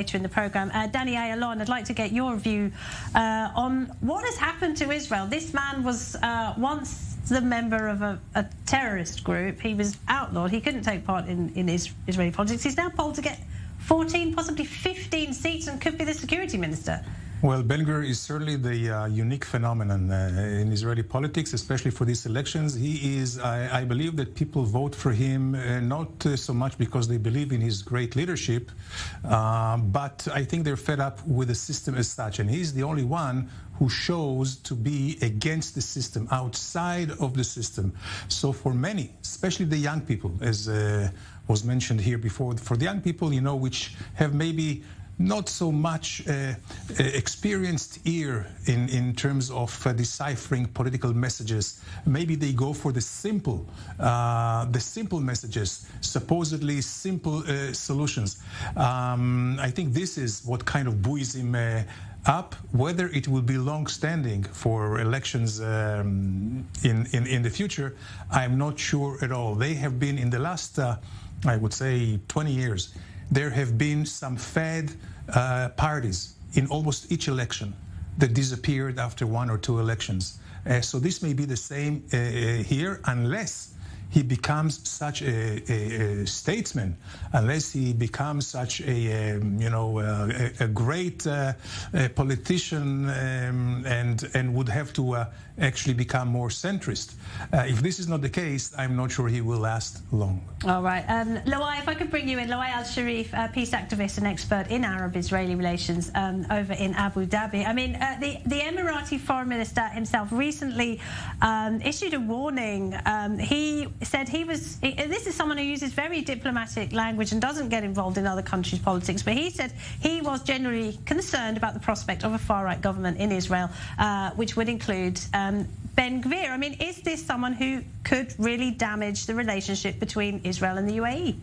later in the programme. Danny Ayalon, I'd like to get your view on what has happened to Israel. This man was once the member of a terrorist group. He was outlawed. He couldn't take part in Israeli politics. He's now polled to get 14, possibly 15 seats and could be the security minister. Well, Ben-Gvir is certainly the unique phenomenon in Israeli politics, especially for these elections. He is, I believe that people vote for him not so much because they believe in his great leadership, but I think they're fed up with the system as such. And he's the only one who shows to be against the system, outside of the system. So for many, especially the young people, as was mentioned here before, for the young people, you know, which have maybe not so much experienced ear in terms of deciphering political messages. Maybe they go for the simple messages, supposedly simple solutions. I think this is what kind of buoys him up. Whether it will be long-standing for elections in the future, I'm not sure at all. They have been in the last, I would say, 20 years. There have been some fed parties in almost each election that disappeared after one or two elections. So this may be the same here, unless he becomes such a statesman, unless he becomes such a great politician and would have to actually become more centrist. If this is not the case, I'm not sure he will last long. All right. Loai, if I could bring you in. Loai Al-Sharif, peace activist and expert in Arab-Israeli relations over in Abu Dhabi. I mean, the Emirati foreign minister himself recently issued a warning. He said this is someone who uses very diplomatic language and doesn't get involved in other countries' politics, but he said he was generally concerned about the prospect of a far-right government in Israel, which would include Ben-Gvir. I mean, is this someone who could really damage the relationship between Israel and the UAE?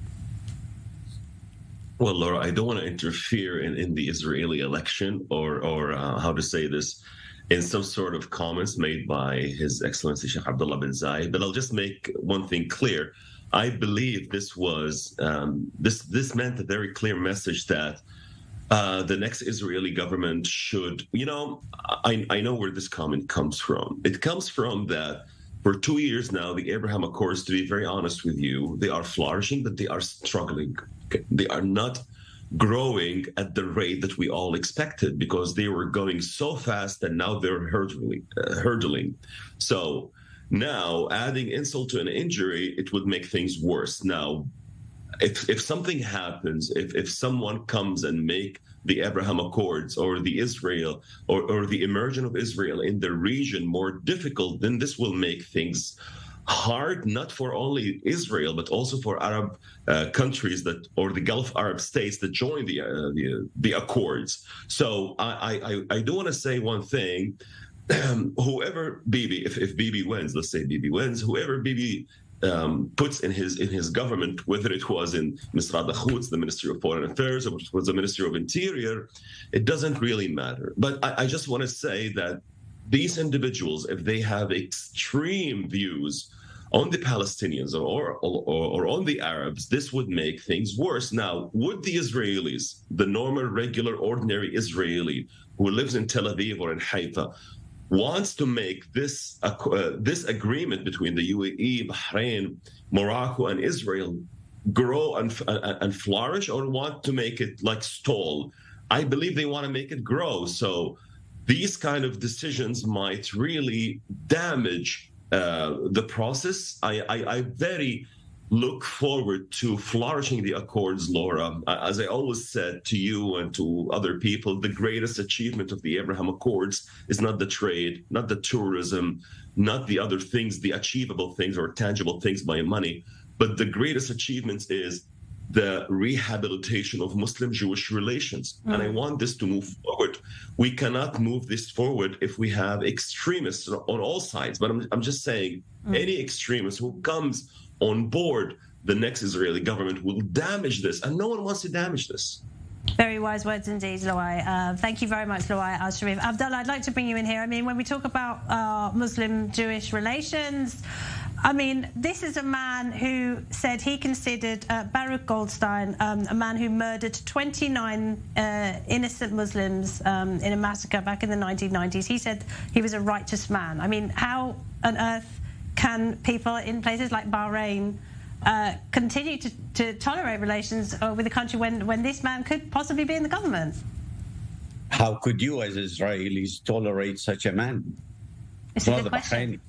Well, Laura, I don't want to interfere in the Israeli election or how to say this, in some sort of comments made by His Excellency Sheikh Abdullah bin Zayed, but I'll just make one thing clear. I believe this was this meant a very clear message that the next Israeli government should, I know where this comment comes from. It comes from that for 2 years now, the Abraham Accords, to be very honest with you, they are flourishing, but they are struggling. They are not growing at the rate that we all expected, because they were going so fast and now they're hurdling. So now, adding insult to an injury, it would make things worse. Now, if something happens, if someone comes and make the Abraham Accords or the Israel or the emergence of Israel in the region more difficult, then this will make things hard, not for only Israel, but also for Arab countries or the Gulf Arab states that join the Accords. So I do want to say one thing. Whoever Bibi, if Bibi wins, let's say Bibi wins, whoever Bibi puts in his government, whether it was in Misrad al-Quds, the Ministry of Foreign Affairs, or it was the Ministry of Interior, it doesn't really matter. But I just want to say that these individuals, if they have extreme views on the Palestinians or on the Arabs, this would make things worse. Now, would the Israelis, the normal, regular, ordinary Israeli who lives in Tel Aviv or in Haifa, wants to make this agreement between the UAE, Bahrain, Morocco, and Israel grow and flourish, or want to make it like stall? I believe they want to make it grow. So these kind of decisions might really damage the process. I very look forward to flourishing the Accords, Laura. As I always said to you and to other people, the greatest achievement of the Abraham Accords is not the trade, not the tourism, not the other things, the achievable things or tangible things by money, but the greatest achievements is the rehabilitation of Muslim-Jewish relations. And I want this to move forward. We cannot move this forward if we have extremists on all sides. But I'm just saying, any extremist who comes on board the next Israeli government will damage this, and no one wants to damage this. Very wise words indeed, Loai. Thank you very much, Loai Al-Sharif. Abdullah, I'd like to bring you in here. I mean, when we talk about Muslim-Jewish relations, I mean, this is a man who said he considered Baruch Goldstein a man who murdered 29 innocent Muslims in a massacre back in the 1990s. He said he was a righteous man. I mean, how on earth can people in places like Bahrain continue to tolerate relations with a country when this man could possibly be in the government? How could you, as Israelis, tolerate such a man? It's a good question.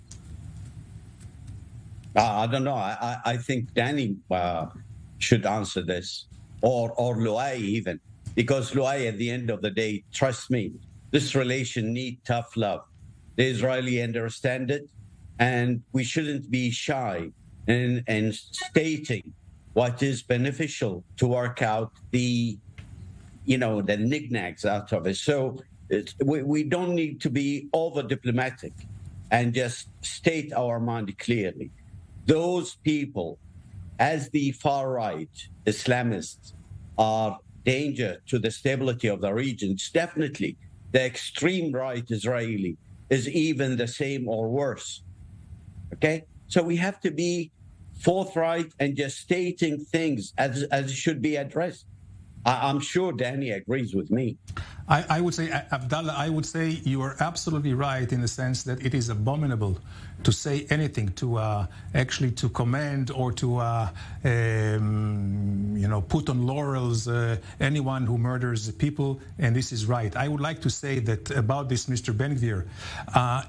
I don't know. I think Danny should answer this, or Luai even, because Luai, at the end of the day, trust me, this relation needs tough love. The Israeli understand it, and we shouldn't be shy in stating what is beneficial to work out the knickknacks out of it. So we don't need to be over diplomatic and just state our mind clearly. Those people, as the far right Islamists, are danger to the stability of the region. Definitely, the extreme right Israeli is even the same or worse. Okay, so we have to be forthright and just stating things as should be addressed. I'm sure Danny agrees with me. I would say, Abdallah, I would say you are absolutely right in the sense that it is abominable to say anything, to actually to commend or to put on laurels anyone who murders people, and this is right. I would like to say that about this Mr. Ben-Gvir,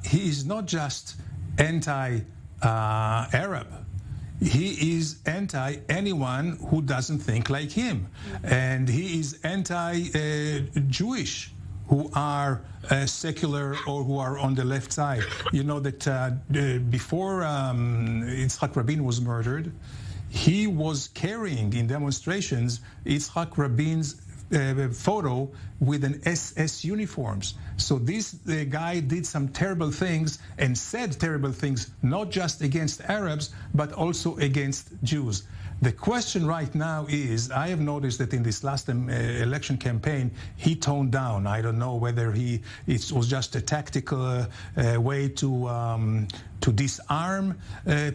he is not just anti-Arab. He is anti-anyone who doesn't think like him. And he is anti-Jewish who are secular or who are on the left side. You know that before Yitzhak Rabin was murdered, he was carrying in demonstrations Yitzhak Rabin's photo with an SS uniforms. So this guy did some terrible things and said terrible things, not just against Arabs, but also against Jews. The question right now is, I have noticed that in this last election campaign, he toned down. I don't know whether it was just a tactical way to disarm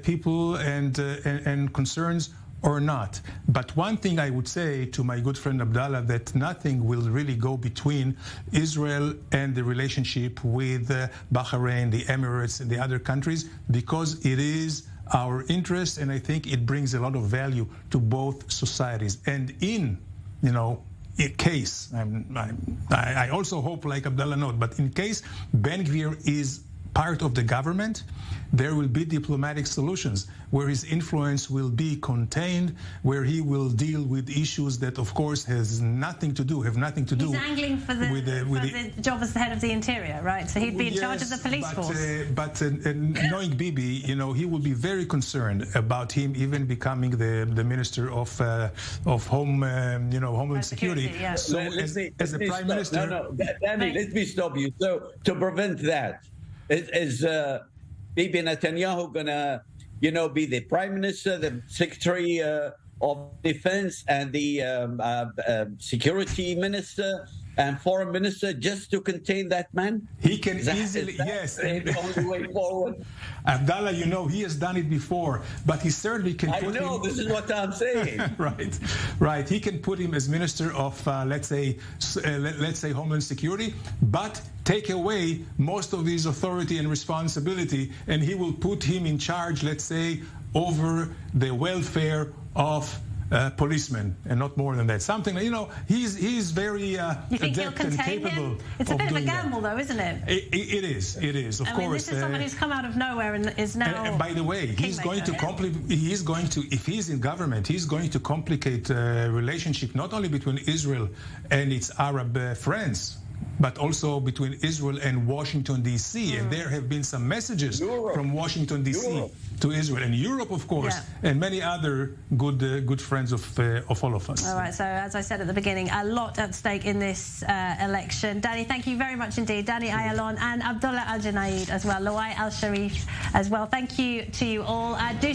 people and concerns, or not. But one thing I would say to my good friend Abdallah, that nothing will really go between Israel and the relationship with Bahrain, the Emirates, and the other countries, because it is our interest, and I think it brings a lot of value to both societies. And in case, I also hope, like Abdallah noted, but in case Ben-Gvir is part of the government, there will be diplomatic solutions where his influence will be contained, where he will deal with issues that, of course, have nothing to do. He's angling for the job as the head of the interior, right? So he'd be in charge of the police force. But knowing Bibi, he will be very concerned about him even becoming the minister of Homeland Security. Yeah. So as a prime minister, Danny, let me stop you. So to prevent that, is Bibi Netanyahu going to, be the prime minister, the secretary of defense, and the security minister and foreign minister, just to contain that man? He can easily, yes. The only way forward. Abdallah, he has done it before, but he certainly can put him... this is what I'm saying. Right. He can put him as minister of, let's say Homeland Security, but take away most of his authority and responsibility, and he will put him in charge, let's say, over the welfare of policemen, and not more than that. Something, he's very adept and capable. It's a bit of a gamble, though, isn't it? It is, of course. This is someone who's come out of nowhere and is now. And by the way, if he's in government, he's going to complicate relationship not only between Israel and its Arab friends, but also between Israel and Washington, D.C. And there have been some messages from Washington, D.C. to Israel. And Europe, of course, and many other good friends of all of us. All right, so as I said at the beginning, a lot at stake in this election. Danny, thank you very much indeed. Danny Ayalon and Abdullah Al-Junaid as well. Luai Al-Sharif as well. Thank you to you all.